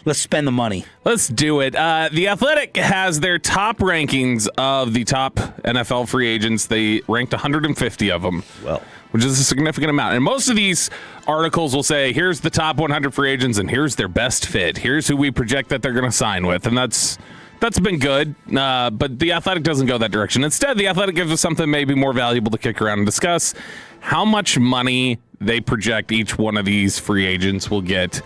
Let's spend the money. Let's do it. The Athletic has their top rankings of the top NFL free agents. They ranked 150 of them, which is a significant amount. And most of these articles will say, here's the top 100 free agents, and here's their best fit. Here's who we project that they're going to sign with. And that's been good, but the Athletic doesn't go that direction. Instead, the Athletic gives us something maybe more valuable to kick around and discuss: how much money they project each one of these free agents will get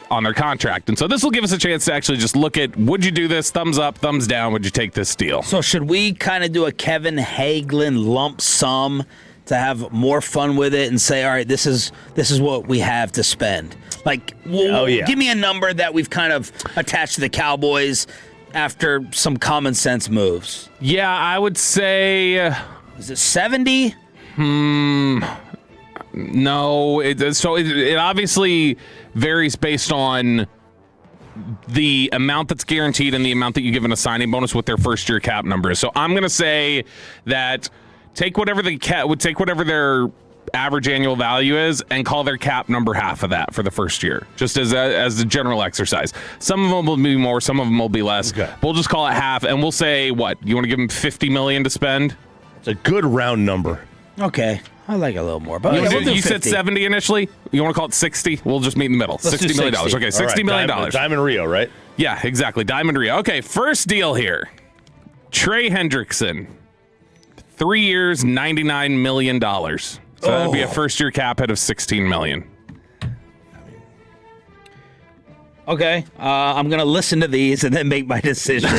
on their contract. And so this will give us a chance to actually just look at, would you do this? Thumbs up, thumbs down. Would you take this deal? So should we kind of do a Kevin Hagelin lump sum to have more fun with it and say, all right, this is what we have to spend? Like, give me a number that we've kind of attached to the Cowboys after some common sense moves. Yeah, I would say... Is it 70? No. It obviously varies based on the amount that's guaranteed and the amount that you give in a signing bonus with their first-year cap number is. So I'm going to say that take whatever their average annual value is and call their cap number half of that for the first year, just as a general exercise. Some of them will be more, some of them will be less. Okay. We'll just call it half, and we'll say, what, you want to give them $50 million to spend? It's a good round number. Okay. I like a little more. But you said 70 initially? You want to call it 60? We'll just meet in the middle. $60 million. Okay, $60 million. Diamond Rio, right? Yeah, exactly. Diamond Rio. Okay, first deal here. Trey Hendrickson. 3 years, $99 million. So that'd be a first-year cap hit of $16 million. Okay, I'm going to listen to these and then make my decision.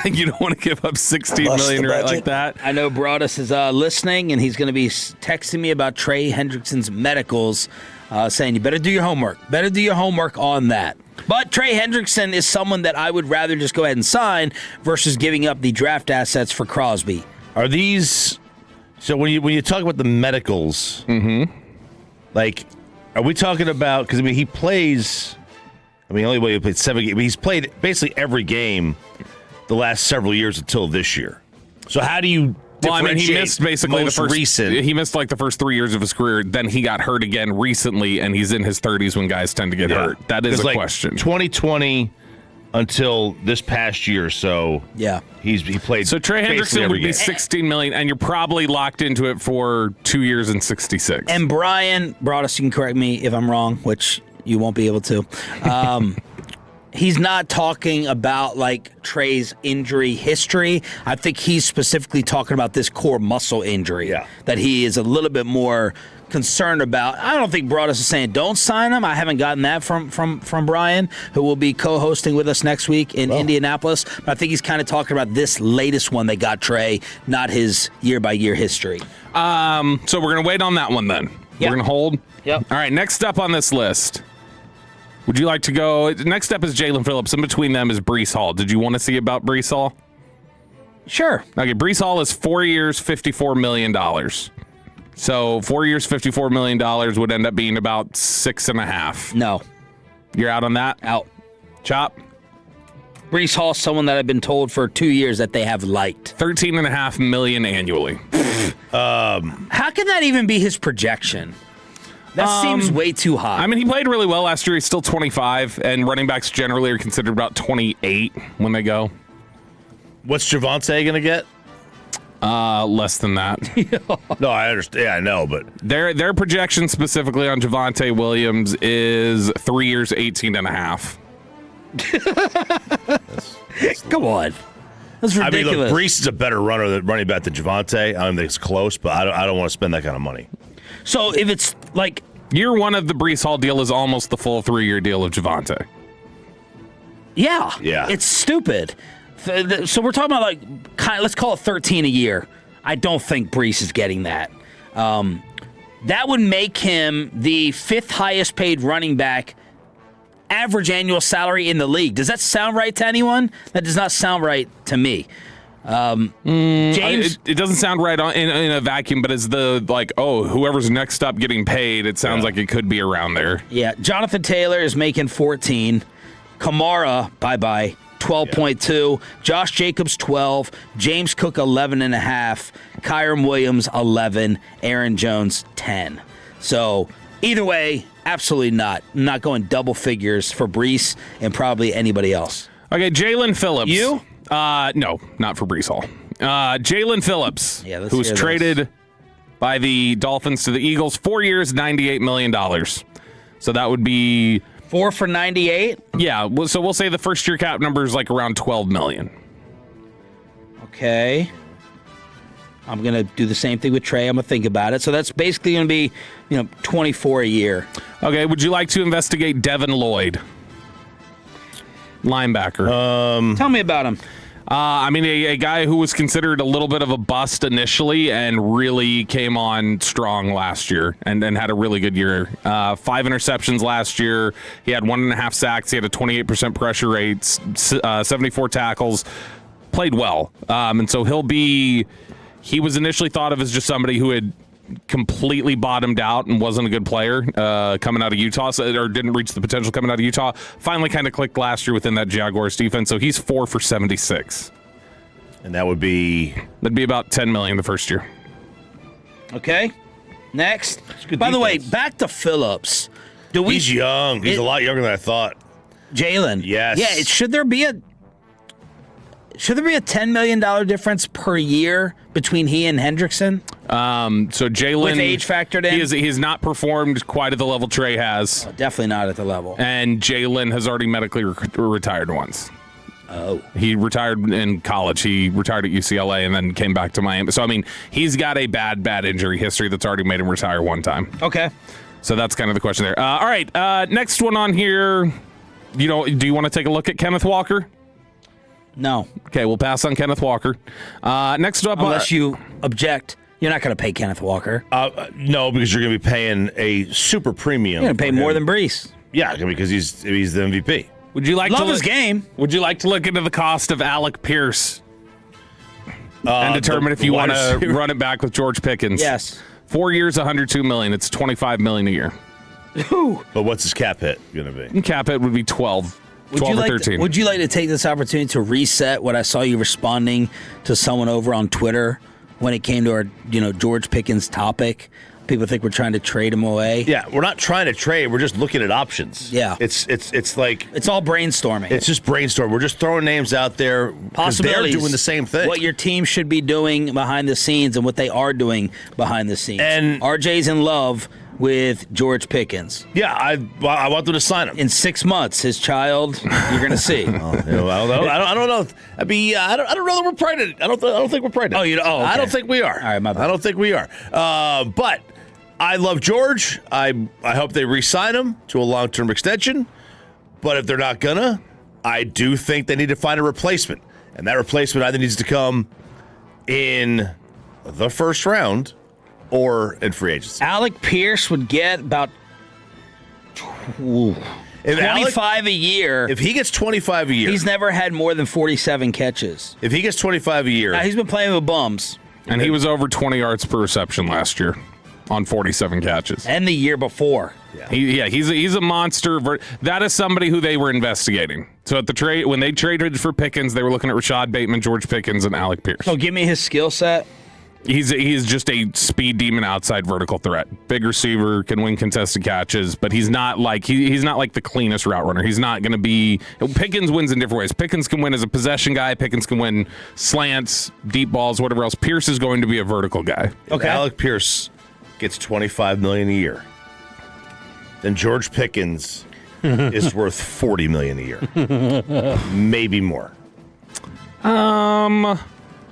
You don't want to give up $16 million right like that? I know Broadus is listening, and he's going to be texting me about Trey Hendrickson's medicals, saying you better do your homework. Better do your homework on that. But Trey Hendrickson is someone that I would rather just go ahead and sign versus giving up the draft assets for Crosby. Are these... So when you talk about the medicals, like, are we talking about... Because, I mean, he plays... I mean, the only way he played 7 games. He's played basically every game the last several years until this year. So how do you he missed basically the first recent? He missed like the first 3 years of his career. Then he got hurt again recently, and he's in his 30s when guys tend to get hurt. That is a question. 2020 until this past year, so he played. So Trey Hendrickson would be $16 million, and you're probably locked into it for 2 years and 66. And Brian Broadus, you can correct me if I'm wrong, which you won't be able to. He's not talking about like Trey's injury history. I think he's specifically talking about this core muscle injury that he is a little bit more concerned about. I don't think Broadus is saying don't sign him. I haven't gotten that from Brian, who will be co-hosting with us next week in Indianapolis. But I think he's kind of talking about this latest one they got Trey, not his year-by-year history. So we're going to wait on that one then. We're going to hold? Yep. All right, next up on this list. Would you like to go? Next up is Jalen Phillips. In between them is Breece Hall. Did you want to see about Breece Hall? Sure. Okay, Breece Hall is 4 years, $54 million. So 4 years, $54 million would end up being about 6.5. No. You're out on that? Out. Chop? Breece Hall, someone that I've been told for 2 years that they have liked. $13.5 million annually. How can that even be his projection? That seems way too high. I mean, he played really well last year. He's still 25, and running backs generally are considered about 28 when they go. What's Javonte going to get? Less than that. No, I understand. Yeah, I know, but their projection specifically on Javonte Williams is 3 years, 18.5. Come on. That's ridiculous. I mean, look, Breece is a better running back than Javonte. I don't think it's close, but I don't want to spend that kind of money. So if it's like... Year one of the Breece Hall deal is almost the full 3-year deal of Javonte. Yeah. Yeah. It's stupid. So we're talking about, like, let's call it 13 a year. I don't think Breece is getting that. That would make him the 5th highest paid running back average annual salary in the league. Does that sound right to anyone? That does not sound right to me. James, it doesn't sound right in a vacuum, but it's the whoever's next up getting paid, it sounds like it could be around there. Yeah, Jonathan Taylor is making 14. Kamara, bye-bye, 12.2. Josh Jacobs, 12. James Cook, 11.5. Kyren Williams, 11. Aaron Jones, 10. So Either way, absolutely not. I'm not going double figures for Brees and probably anybody else. Okay, Jalen Phillips. You? No, not for Brees Hall. Jalen Phillips, Yeah, who was traded by the Dolphins to the Eagles, 4 years, $98 million. So that would be 4 for 98? Yeah, so we'll say the first year cap number is like around $12 million. Okay. I'm going to do the same thing with Trey. I'm going to think about it. So that's basically going to be, 24 a year. Okay, would you like to investigate Devin Lloyd? Linebacker. Tell me about him. A guy who was considered a little bit of a bust initially and really came on strong last year and had a really good year. 5 interceptions last year. He had 1.5 sacks. He had a 28% pressure rate, 74 tackles. Played well. And so he was initially thought of as just somebody who had completely bottomed out and wasn't a good player coming out of Utah, or didn't reach the potential coming out of Utah. Finally kind of clicked last year within that Jaguars defense. So he's 4 for 76. And that'd be about $10 million the first year. Okay. Next. By the way, back to Phillips. He's young. He's a lot younger than I thought. Jalen. Yes. Yeah, should there be a $10 million difference per year between he and Hendrickson? So Jalen, with age factored in, he has not performed quite at the level Trey has. Oh, definitely not at the level. And Jalen has already medically retired once. Oh, he retired in college. He retired at UCLA and then came back to Miami. So he's got a bad injury history that's already made him retire one time. Okay. So that's kind of the question there. All right, next one on here. Do you want to take a look at Kenneth Walker? No. Okay, we'll pass on Kenneth Walker. Next up, unless you object, you're not going to pay Kenneth Walker. No, because you're going to be paying a super premium. You're going to pay more than Brees. Yeah, because he's the MVP. Would you like love to look, his game? Would you like to look into the cost of Alec Pierce and determine if you want to run it back with George Pickens? Yes. 4 years, $102 million. It's $25 million a year. But what's his cap hit going to be? And cap hit would be 12. 12 or 13. Would you like to take this opportunity to reset what I saw you responding to someone over on Twitter when it came to our, George Pickens topic? People think we're trying to trade him away. Yeah, we're not trying to trade. We're just looking at options. Yeah. It's like it's all brainstorming. It's just brainstorming. We're just throwing names out there because they're doing the same thing. What your team should be doing behind the scenes and what they are doing behind the scenes. And RJ's in love with George Pickens. Yeah, I want them to sign him. In 6 months, his child, you're going to see. I don't know. I don't know that we're pregnant. I don't think we're pregnant. Oh, okay. I don't think we are. All right, my bad. I don't think we are. But I love George. I hope they re-sign him to a long-term extension. But if they're not gonna, I do think they need to find a replacement, and that replacement either needs to come in the first round or in free agency. Alec Pierce would get about 25 a year. If he gets 25 a year. He's never had more than 47 catches. If he gets 25 a year. Now, he's been playing with bums. And he was over 20 yards per reception last year on 47 catches. And the year before. He's a monster. That is somebody who they were investigating. So at the trade, when they traded for Pickens, they were looking at Rashad Bateman, George Pickens, and Alec Pierce. So give me his skill set. He's just a speed demon outside vertical threat. Big receiver, can win contested catches, but he's not like he's not like the cleanest route runner. He's not going to be. Pickens wins in different ways. Pickens can win as a possession guy. Pickens can win slants, deep balls, whatever else. Pierce is going to be a vertical guy. Okay. If Alec Pierce gets $25 million a year, then George Pickens is worth $40 million a year, maybe more.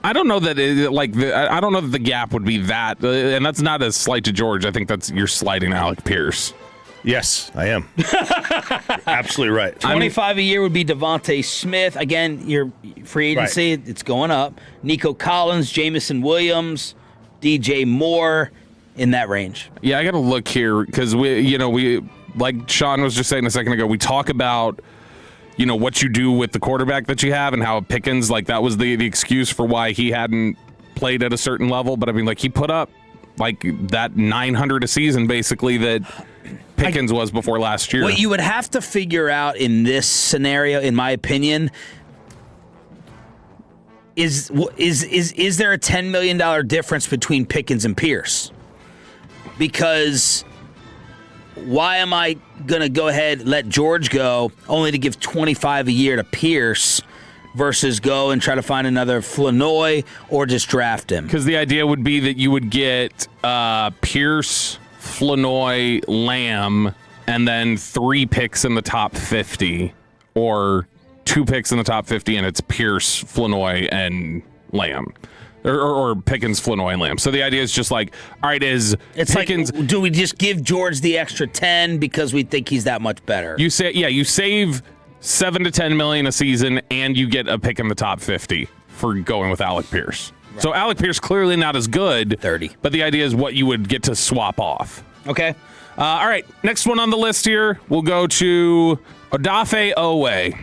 I don't know that I don't know that the gap would be that, and that's not a slight to George. I think you're slighting Alec Pierce. Yes, I am. You're absolutely right. 25 a year would be Devontae Smith. Again, your free agency, it's going up. Nico Collins, Jamison Williams, DJ Moore, in that range. Yeah, I got to look here because we like Shan was just saying a second ago, we talk about what you do with the quarterback that you have and how Pickens, that was the excuse for why he hadn't played at a certain level. But he put up that 900 a season basically that Pickens was before last year. What you would have to figure out in this scenario, in my opinion, is there a $10 million difference between Pickens and Pierce? Because why am I going to go ahead and let George go only to give $25 a year to Pierce versus go and try to find another Flanoy or just draft him? Because the idea would be that you would get Pierce, Flanoy, Lamb, and then 3 picks in the top 50, or 2 picks in the top 50, and it's Pierce, Flanoy, and Lamb. Or Pickens, Flanoy, and Lamb. So the idea is just like, all right, it's Pickens. Like, do we just give George the extra 10 because we think he's that much better? You save $7 to $10 million a season, and you get a pick in the top 50 for going with Alec Pierce. Right. So Alec Pierce clearly not as good. 30. But the idea is what you would get to swap off. Okay. All right, next one on the list here, we'll go to Odafe Owe.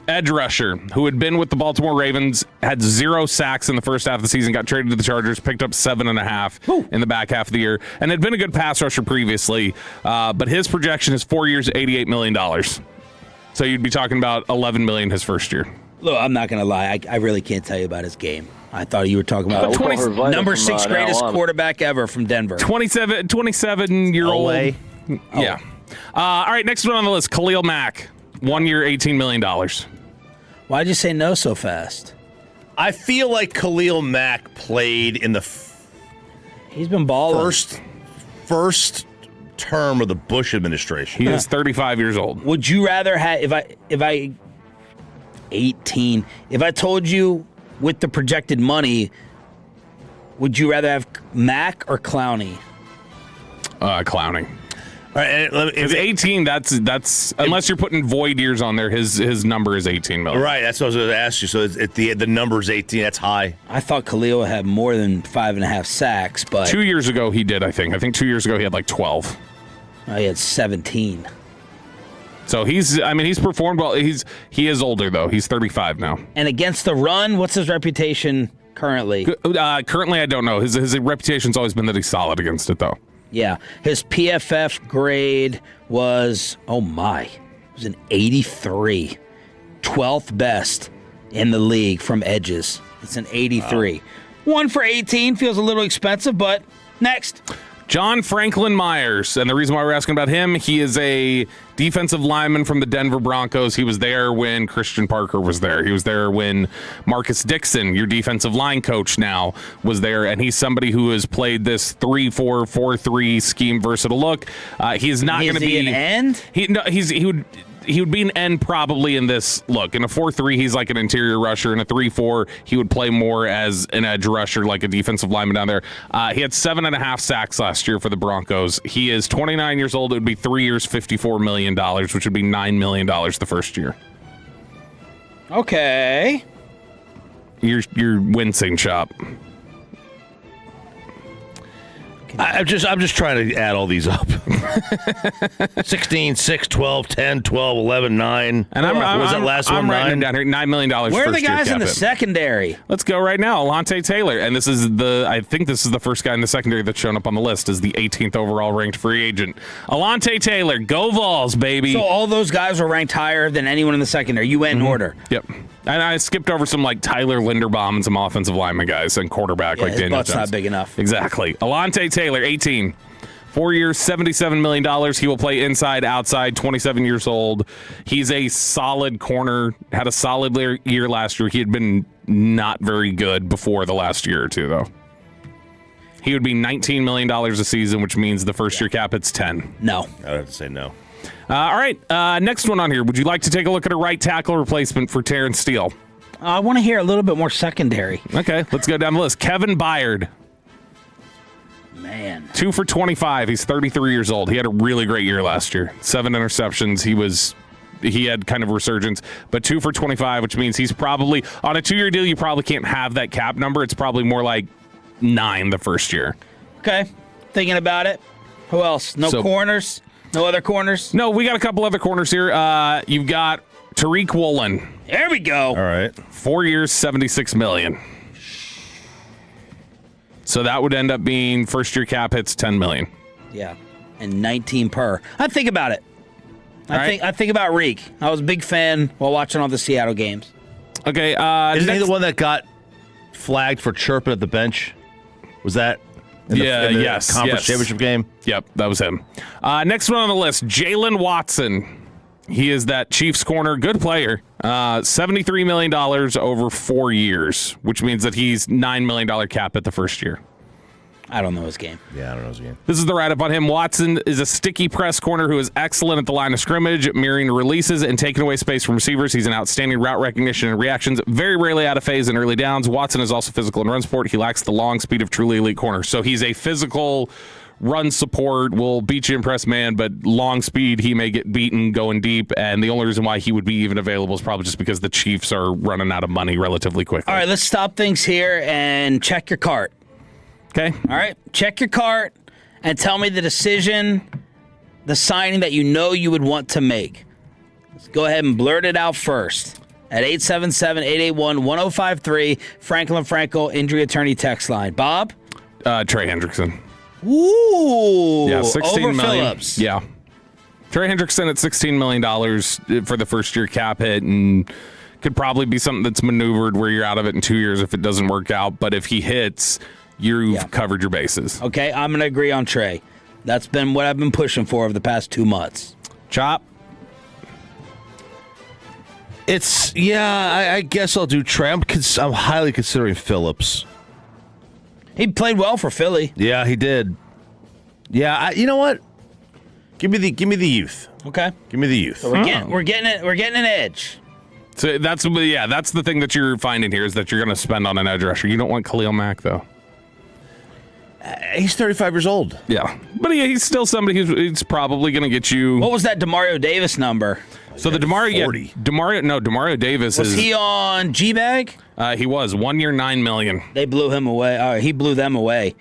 Edge rusher, who had been with the Baltimore Ravens, had 0 sacks in the first half of the season, got traded to the Chargers, picked up 7.5 in the back half of the year, and had been a good pass rusher previously. But his projection is 4 years, $88 million. So you'd be talking about $11 million his first year. Look, I'm not going to lie. I really can't tell you about his game. I thought you were talking about number 6 greatest quarterback ever from Denver. 27-year-old. Yeah. All right, next one on the list, Khalil Mack. 1 year, $18 million. Why'd you say no so fast? I feel like Khalil Mack played in the he's been balling. First term of the Bush administration. He is 35 years old. Would you rather have if I 18? If I told you with the projected money, would you rather have Mack or Clowney? Clowning. All right, if 18, that's unless you're putting void years on there, his number is 18 million. Right, that's what I was going to ask you. So the number's 18. That's high. I thought Khalil had more than 5.5 sacks, but 2 years ago he did. I think 2 years ago he had like 12. He had 17. So he's performed well. He is older though. He's 35 now. And against the run, what's his reputation currently? Currently, I don't know. His reputation's always been that he's solid against it though. Yeah, his PFF grade was, it was an 83. 12th best in the league from edges. It's an 83. Wow. 1 for 18 feels a little expensive, but next. John Franklin Myers, and the reason why we're asking about him, he is a defensive lineman from the Denver Broncos. He was there when Christian Parker was there. He was there when Marcus Dixon, your defensive line coach now, was there, and he's somebody who has played this 3-4-4-3 scheme versatile look. He is not going to be an end. He would be an end probably in this look. In a 4-3, he's like an interior rusher. In a 3-4, he would play more as an edge rusher, like a defensive lineman down there. He had 7.5 sacks last year for the Broncos. He is 29 years old. It would be 3 years, $54 million, which would be $9 million the first year. Okay. You're wincing, Shop. I'm just trying to add all these up. 16, 6, 12, 10, 12, 11, 9. And that last one? I'm writing down here $9 million. Where are the guys in the secondary? Let's go right now. Alontae Taylor, and I think this is the first guy in the secondary that's shown up on the list as the 18th overall ranked free agent. Alontae Taylor, go Vols, baby. So all those guys were ranked higher than anyone in the secondary. You went in order. Yep. And I skipped over some like Tyler Linderbaum and some offensive lineman guys and quarterback like Daniel Jones. His butt's not big enough. Exactly. Alontae Taylor, 18. 4 years, $77 million. He will play inside, outside, 27 years old. He's a solid corner, had a solid year last year. He had been not very good before the last year or two, though. He would be $19 million a season, which means the first year cap, it's 10. No. I would have to say no. All right, next one on here. Would you like to take a look at a right tackle replacement for Terrence Steele? I want to hear a little bit more secondary. Okay, let's go down the list. Kevin Byard. Man. 2 for 25. He's 33 years old. He had a really great year last year. 7 interceptions. He had kind of a resurgence, but 2 for 25, which means he's probably on a 2-year deal. You probably can't have that cap number. It's probably more like 9 the first year. Okay, thinking about it. Who else? No corners. No other corners. No, we got a couple other corners here. You've got Tariq Woolen. There we go. All right, 4 years, $76 million. So that would end up being first year cap hits $10 million. Yeah, and 19 per. I think about it. I think about Reek. I was a big fan while watching all the Seattle games. Okay, isn't he the one that got flagged for chirping at the bench? Was that? in the yes. conference championship game. Yep, that was him. Next one on the list, Jalen Watson. He is that Chiefs corner, good player. $73 million over 4 years, which means that he's $9 million cap at the first year. I don't know his game. Yeah, I don't know his game. This is the write-up on him. Watson is a sticky press corner who is excellent at the line of scrimmage, mirroring releases and taking away space from receivers. He's an outstanding route recognition and reactions, very rarely out of phase in early downs. Watson is also physical in run support. He lacks the long speed of truly elite corners. So he's a physical run support, will beat you in press man, but long speed, he may get beaten going deep. And the only reason why he would be even available is probably just because the Chiefs are running out of money relatively quickly. All right, let's stop things here and check your cart. Okay. All right, check your cart and tell me the decision, the signing that you know you would want to make. Let's go ahead and blurt it out first. At 877-881-1053, Franklin Frankel, injury attorney text line. Bob? Trey Hendrickson. Ooh. Yeah, $16 over million. Phillips. Yeah. Trey Hendrickson at $16 million for the first year cap hit, and could probably be something that's maneuvered where you're out of it in 2 years if it doesn't work out. But if he hits, you've covered your bases. Okay, I'm going to agree on Trey. That's been what I've been pushing for over the past 2 months. Chop? I guess I'll do Trey. I'm highly considering Phillips. He played well for Philly. Yeah, he did. Yeah, you know what? Give me the youth. Okay. Give me the youth. So we're getting an edge. So that's the thing that you're finding here is that you're going to spend on an edge rusher. You don't want Khalil Mack though. He's 35 years old. Yeah, but he's still somebody who's probably going to get you. What was that Demario Davis number? So the Demario Davis was he on G-Bag? He was 1 year, $9 million. They blew him away. He blew them away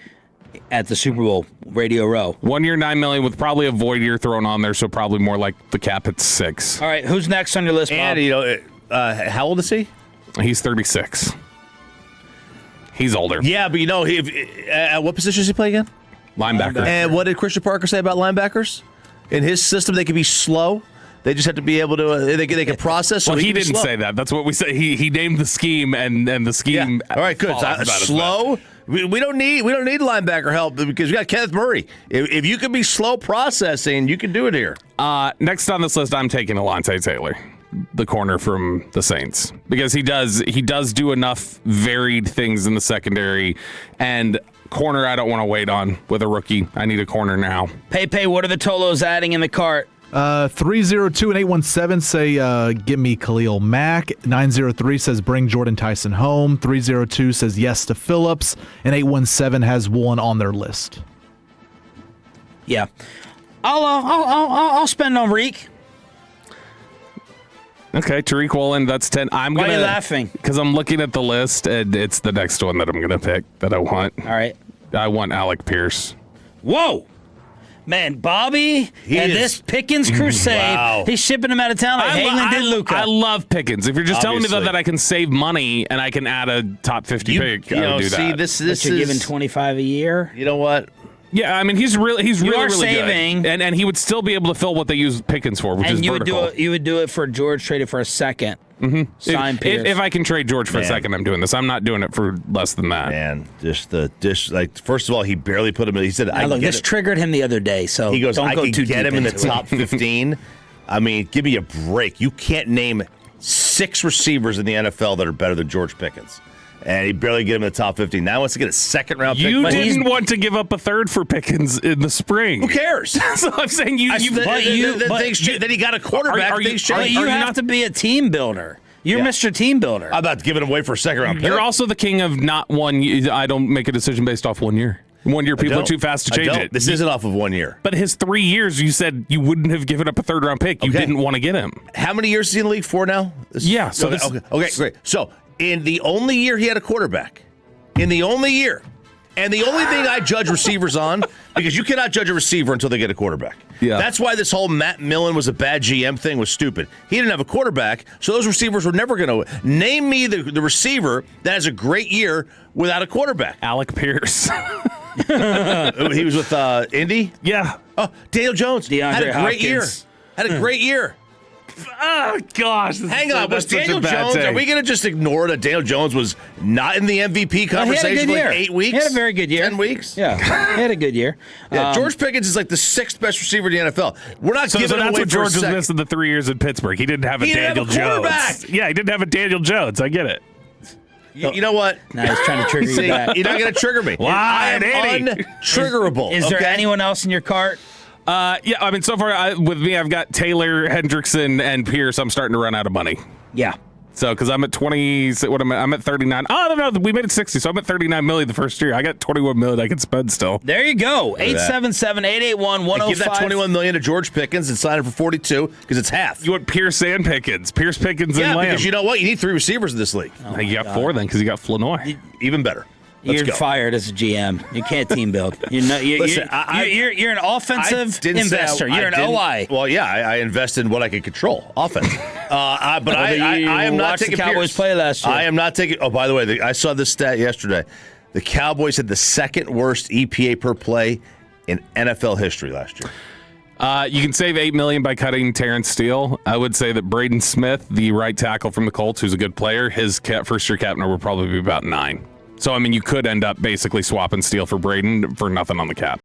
at the Super Bowl Radio Row. 1 year, $9 million with probably a void year thrown on there, so probably more like the cap at 6. All right, who's next on your list, Bob? And how old is he? He's 36. He's older. Yeah, but what position does he play again? Linebacker. And what did Christian Parker say about linebackers? In his system, they can be slow. They just have to be able to. They can process. Well, so he didn't say that. That's what we say. He named the scheme, and the scheme. Yeah. All right, good. Slow. We don't need linebacker help because we got Kenneth Murray. If you can be slow processing, you can do it here. Next on this list, I'm taking Alontae Taylor, the corner from the Saints, because he does do enough varied things in the secondary, and corner I don't want to wait on with a rookie. I need a corner now. Pay, what are the Tolos adding in the cart? 302 and 817 say, give me Khalil Mack. 903 says, bring Jordan Tyson home. 302 says, yes to Phillips. And 817 has one on their list. Yeah. I'll spend on Reek. Okay, Tariq Woolen, that's 10. Why are you laughing? Because I'm looking at the list, and it's the next one that I'm going to pick that I want. All right. I want Alec Pierce. Whoa. Man, Bobby this Pickens crusade, Wow. He's shipping him out of town like Halen did Luka. I love Pickens. If you're just telling me Obviously. that I can save money and I can add a top 50 pick, I would do that. This But you're is giving 25 a year? You know what? Yeah, I mean he's really saving. good, and he would still be able to fill what they use Pickens for, which is vertical. You would do it for George, traded for a second. Mm-hmm. Sign Pierce. If I can trade George for a second, I'm doing this. I'm not doing it for less than that. Man, first of all, he barely put him in. He said, now, look, this triggered him the other day, so he goes, don't I go can too get deep him in the into it. top 15. I mean, give me a break. You can't name 6 receivers in the NFL that are better than George Pickens. And he barely get him in the top 15. Now he wants to get a second-round pick. You didn't want to give up a third for Pickens in the spring. Who cares? So I'm saying then he got a quarterback. Things But change. you have to be a team builder. You're Mr. Team Builder. I'm about giving him away for a second-round pick. You're also the king of not one. I don't make a decision based off 1 year. 1 year, people are too fast to change it. This isn't off of 1 year. But his 3 years, you said you wouldn't have given up a third-round pick. You didn't want to get him. How many years is he in the league for now? Yeah. So okay, great. So in the only year he had a quarterback, and the only thing I judge receivers on, because you cannot judge a receiver until they get a quarterback. Yeah. That's why this whole Matt Millen was a bad GM thing was stupid. He didn't have a quarterback, so those receivers were never going to name me the receiver that has a great year without a quarterback. Alec Pierce. He was with Indy? Yeah. Oh, Daniel Jones. DeAndre had a great Hopkins. year. Had a great year. Oh gosh! Hang on, was Daniel Jones? Are we going to just ignore that Daniel Jones was not in the MVP conversation for like 8 weeks? He had a very good year. 10 weeks? Yeah, he had a good year. Yeah, George Pickens is like the 6th best receiver in the NFL. We're not giving that's away what George was missing the 3 years in Pittsburgh. He didn't have a Daniel Jones. Yeah, he didn't have a Daniel Jones. I get it. You know what? Now he's trying to trigger you back. You're not going to trigger me. I am untriggerable. Is there anyone else in your cart? Yeah, I mean, so far with me, I've got Taylor, Hendrickson, and Pierce. I'm starting to run out of money. Yeah. So, because I'm at 20, what am I? I'm at 39. Oh, no, we made it 60, so I'm at 39 million the first year. I got 21 million I can spend still. There you go. 877-881-1055. Give that 21 million to George Pickens and sign him for 42 because it's half. You want Pierce and Pickens. Pierce, Pickens, and Lamb. Yeah, because you know what? You need 3 receivers in this league. Oh you got 4 then because you got Flanoy. Even better. You're fired as a GM. You can't team build. You're an offensive investor. You're an OI. Well, yeah, I invest in what I can control, offense. But I am not taking the Cowboys play last year. I am not taking. Oh, by the way, I saw this stat yesterday. The Cowboys had the 2nd worst EPA per play in NFL history last year. You can save $8 million by cutting Terrence Steele. I would say that Braden Smith, the right tackle from the Colts, who's a good player, his first-year cap number would probably be about 9. So, I mean, you could end up basically swapping Steele for Braden for nothing on the cap.